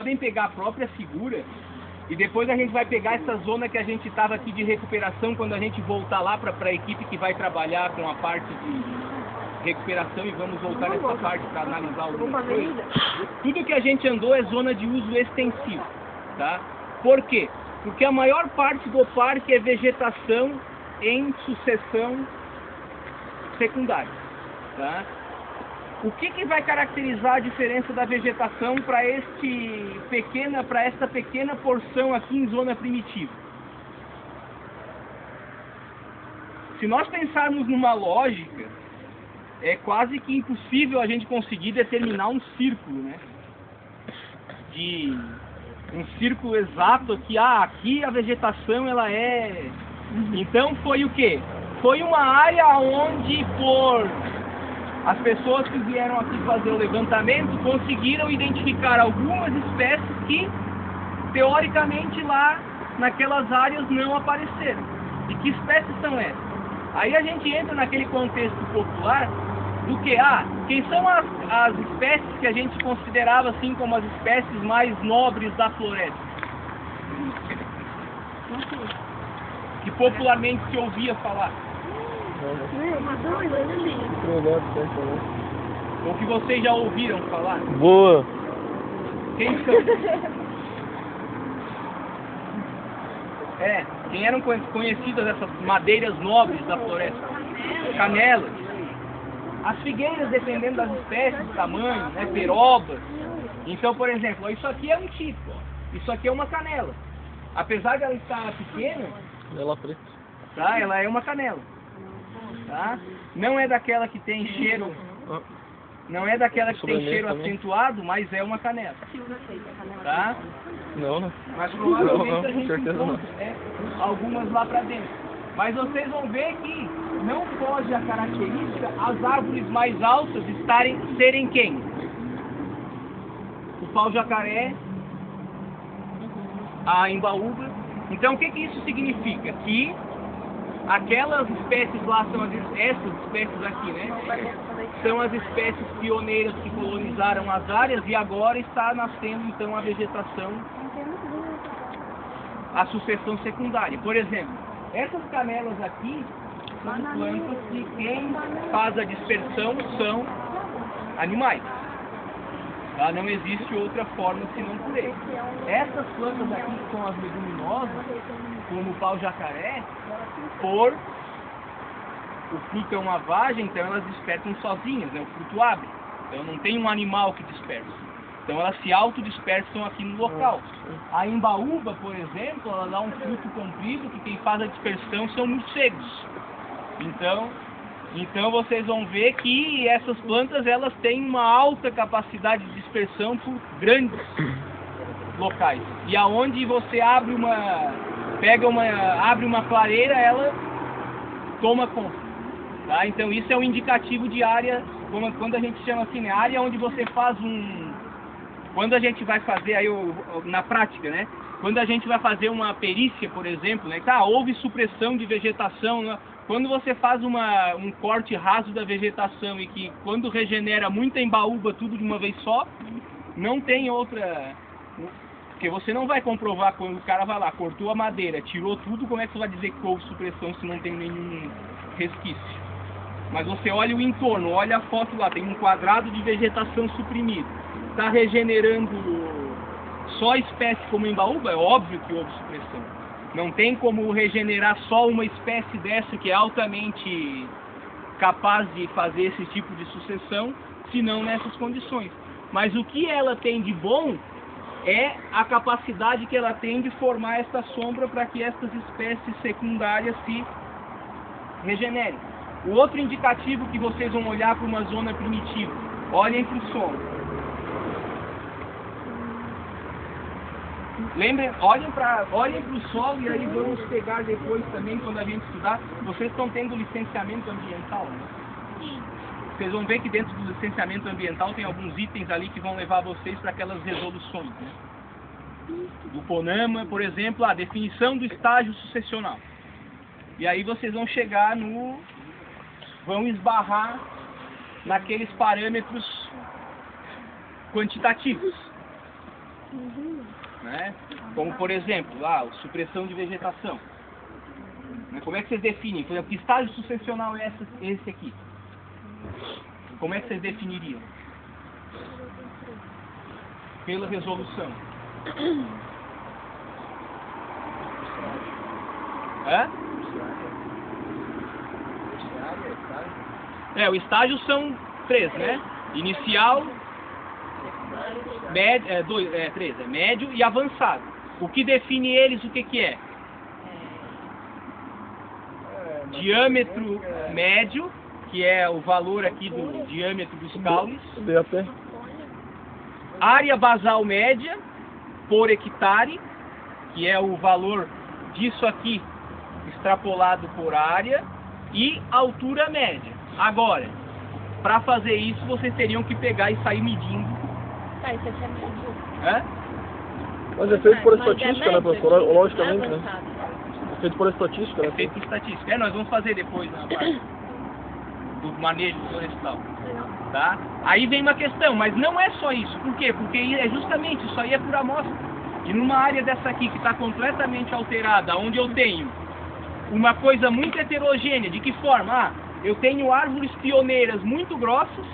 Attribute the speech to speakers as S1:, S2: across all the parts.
S1: podem pegar a própria figura e depois a gente vai pegar essa zona que a gente estava aqui de recuperação quando a gente voltar lá para a equipe que vai trabalhar com a parte de recuperação e vamos voltar nessa parte para analisar algumas coisas. Tudo que a gente andou é zona de uso extensivo, tá? Por quê? Porque a maior parte do parque é vegetação em sucessão secundária, tá? O que vai caracterizar a diferença da vegetação para esta pequena porção aqui em zona primitiva? Se nós pensarmos numa lógica, é quase que impossível a gente conseguir determinar um círculo, né? Um círculo exato aqui, aqui a vegetação ela é... Então foi o quê? Foi uma área onde as pessoas que vieram aqui fazer o levantamento conseguiram identificar algumas espécies que, teoricamente, lá naquelas áreas não apareceram. E que espécies são essas? Aí a gente entra naquele contexto popular do que, quem são as espécies que a gente considerava assim como as espécies mais nobres da floresta? Que popularmente se ouvia falar. Ou que vocês já ouviram falar?
S2: Boa!
S1: Quem são? Quem eram conhecidas essas madeiras nobres da floresta? Canelas. As figueiras, dependendo das espécies, do tamanho, né? Perobas. Então, por exemplo, isso aqui é um tipo, isso aqui é uma canela. Apesar de ela estar pequena,
S2: Ela preta.
S1: tá? Ela é uma canela. Tá? Não é daquela que tem cheiro, não é daquela que tem cheiro acentuado, mas é uma canela. Tá?
S2: Não, né?
S1: Mas provavelmente
S2: não,
S1: a gente
S2: certeza
S1: encontra, algumas lá pra dentro. Mas vocês vão ver que não foge a característica as árvores mais altas serem quem? O pau-jacaré, a embaúba. Então o que isso significa? Que aquelas espécies lá são essas espécies aqui, né? São as espécies pioneiras que colonizaram as áreas e agora está nascendo então a vegetação, a sucessão secundária. Por exemplo, essas canelas aqui são plantas que quem faz a dispersão são animais. Tá? Não existe outra forma senão por eles. Essas plantas aqui que são as leguminosas, como o pau-jacaré, o fruto é uma vagem, então elas dispersam sozinhas, né? O fruto abre. Então não tem um animal que dispersa. Então elas se autodispersam aqui no local. A embaúba, por exemplo, ela dá um fruto comprido que quem faz a dispersão são morcegos. Então vocês vão ver que essas plantas elas têm uma alta capacidade de dispersão por grandes locais. E aonde você abre uma clareira, ela toma conta. Tá? Então isso é um indicativo de área, quando a gente chama assim, né? Área onde você faz quando a gente vai fazer aí na prática, né? Quando a gente vai fazer uma perícia, por exemplo, né? Houve supressão de vegetação, né? Quando você faz um corte raso da vegetação e que quando regenera muita embaúba tudo de uma vez só, não tem outra... Porque você não vai comprovar quando o cara vai lá, cortou a madeira, tirou tudo, como é que você vai dizer que houve supressão se não tem nenhum resquício? Mas você olha o entorno, olha a foto lá, tem um quadrado de vegetação suprimida. Está regenerando só espécie como embaúba, é óbvio que houve supressão. Não tem como regenerar só uma espécie dessa que é altamente capaz de fazer esse tipo de sucessão, senão nessas condições. Mas o que ela tem de bom é a capacidade que ela tem de formar essa sombra para que essas espécies secundárias se regenerem. O outro indicativo que vocês vão olhar para uma zona primitiva, olhem para o solo. Olhem para o solo e aí vamos pegar depois também, quando a gente estudar. Vocês estão tendo licenciamento ambiental, né? Sim. Vocês vão ver que dentro do licenciamento ambiental tem alguns itens ali que vão levar vocês para aquelas resoluções, né? Do CONAMA, por exemplo, a definição do estágio sucessional. E aí vocês vão chegar vão esbarrar naqueles parâmetros quantitativos. né? Como, por exemplo, lá, supressão de vegetação. Né? Como é que vocês definem? Por exemplo, que estágio sucessional é esse aqui? Como é que vocês definiriam? Pela resolução. Hã? O estágio são 3, né? Inicial, médio, 3, médio e avançado. O que define eles, o que é? Diâmetro médio, que é o valor aqui do diâmetro dos caules. Área basal média por hectare, que é o valor disso aqui extrapolado por área, e altura média. Agora, para fazer isso, vocês teriam que pegar e sair medindo.
S3: Tá, isso aqui é médio.
S1: Hã?
S2: Mas é feito por
S3: Mas
S2: estatística,
S3: é
S2: né, professor?
S3: médio,
S2: Logicamente,
S3: não é
S2: né?
S3: avançado.
S2: É feito por estatística, né?
S1: É feito por estatística. Nós vamos fazer depois na parte do manejo florestal. Tá? Aí vem uma questão, mas não é só isso. Por quê? Porque é justamente isso aí é por amostra. E numa área dessa aqui que está completamente alterada, onde eu tenho uma coisa muito heterogênea, de que forma? Eu tenho árvores pioneiras muito grossas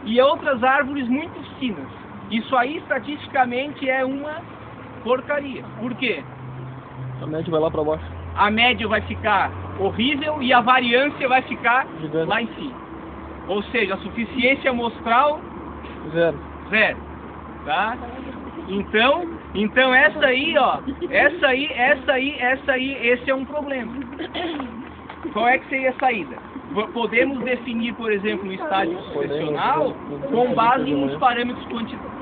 S1: e outras árvores muito finas. Isso aí estatisticamente é uma porcaria. Por quê?
S2: A média vai lá para baixo.
S1: A média vai ficar horrível e a variância vai ficar
S2: Gigante.
S1: lá em cima. Ou seja, a suficiência amostral,
S2: Zero.
S1: tá? Então essa aí, ó, esse é um problema. Qual é que seria a saída? Podemos definir, por exemplo, um estágio sucessional com base nos parâmetros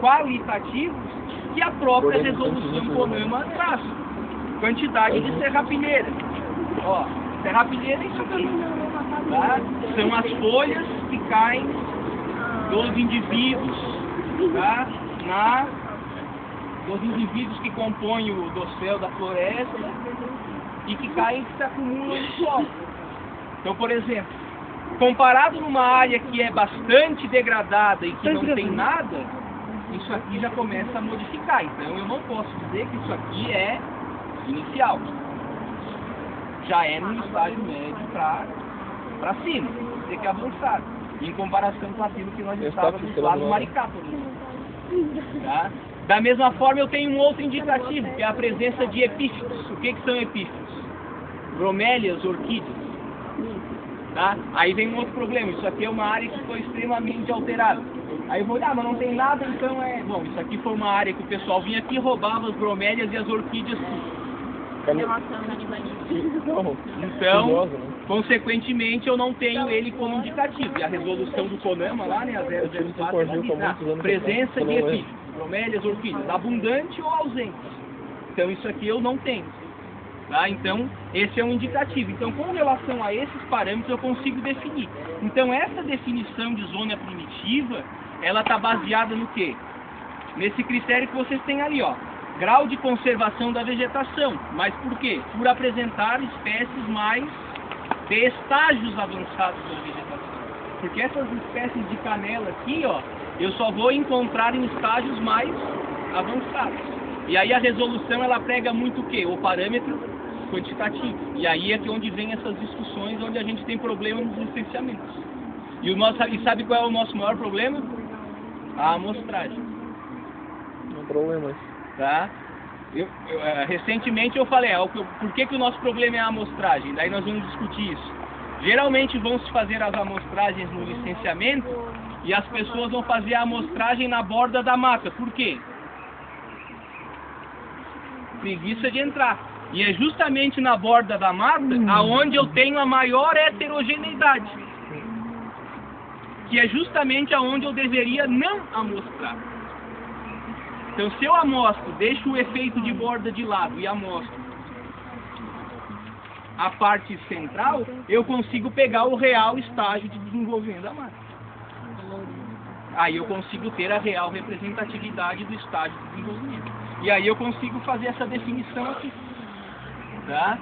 S1: qualitativos que a própria resolução CONAMA traz. Quantidade de serrapilheira. Ó, serrapilheira é isso aqui. Tá? São as folhas que caem dos indivíduos, tá? Dos indivíduos que compõem o dossel da floresta e que caem, que se acumulam no solo. Então, por exemplo, comparado numa área que é bastante degradada e que não tem nada, isso aqui já começa a modificar. Então eu não posso dizer que isso aqui é inicial. Já é no estágio médio para cima, tem que avançar. Em comparação com aquilo que nós estávamos lá no Maricá, por exemplo. Tá? Da mesma forma eu tenho um outro indicativo, que é a presença de epífitos. O que são epífitos? Bromélias, orquídeas. Tá? Aí vem um outro problema, isso aqui é uma área que foi extremamente alterada. Aí eu vou olhar, mas não tem nada, então é... Bom, isso aqui foi uma área que o pessoal vinha aqui e roubava as bromélias e as orquídeas. Então, consequentemente, eu não tenho ele como indicativo. E a resolução do CONAMA lá, né, a 004, presença de epífitos, bromélias, orquídeas, abundante ou ausente. Então isso aqui eu não tenho. Tá? Então, esse é um indicativo. Então, com relação a esses parâmetros, eu consigo definir. Então, essa definição de zona primitiva, ela está baseada no quê? Nesse critério que vocês têm ali, ó. Grau de conservação da vegetação. Mas por quê? Por apresentar espécies mais de estágios avançados da vegetação. Porque essas espécies de canela aqui, ó, eu só vou encontrar em estágios mais avançados. E aí a resolução, ela prega muito o quê? O parâmetro quantitativo. E aí é que onde vem essas discussões, onde a gente tem problema nos licenciamentos. E sabe qual é o nosso maior problema? A amostragem.
S2: Não é problema.
S1: Tá? Recentemente eu falei, por que o nosso problema é a amostragem? Daí nós vamos discutir isso. Geralmente vão se fazer as amostragens no licenciamento e as pessoas vão fazer a amostragem na borda da mata. Por quê? Preguiça de entrar. E é justamente na borda da mata aonde eu tenho a maior heterogeneidade. Que é justamente aonde eu deveria não amostrar. Então, se eu amostro, deixo o efeito de borda de lado e amostro a parte central, eu consigo pegar o real estágio de desenvolvimento da mata. Aí eu consigo ter a real representatividade do estágio de desenvolvimento. E aí eu consigo fazer essa definição aqui. Tá?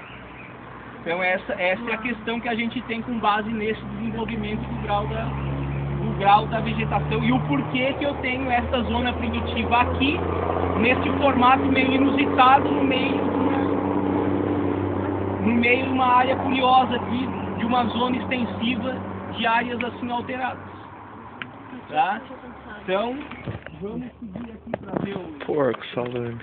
S1: Então essa é a questão que a gente tem com base nesse desenvolvimento do grau da vegetação e o porquê que eu tenho essa zona primitiva aqui nesse formato meio inusitado no meio de uma área curiosa aqui, de uma zona extensiva de áreas assim alteradas. Tá? Então, vamos seguir aqui para ver o...
S4: Porco, salame.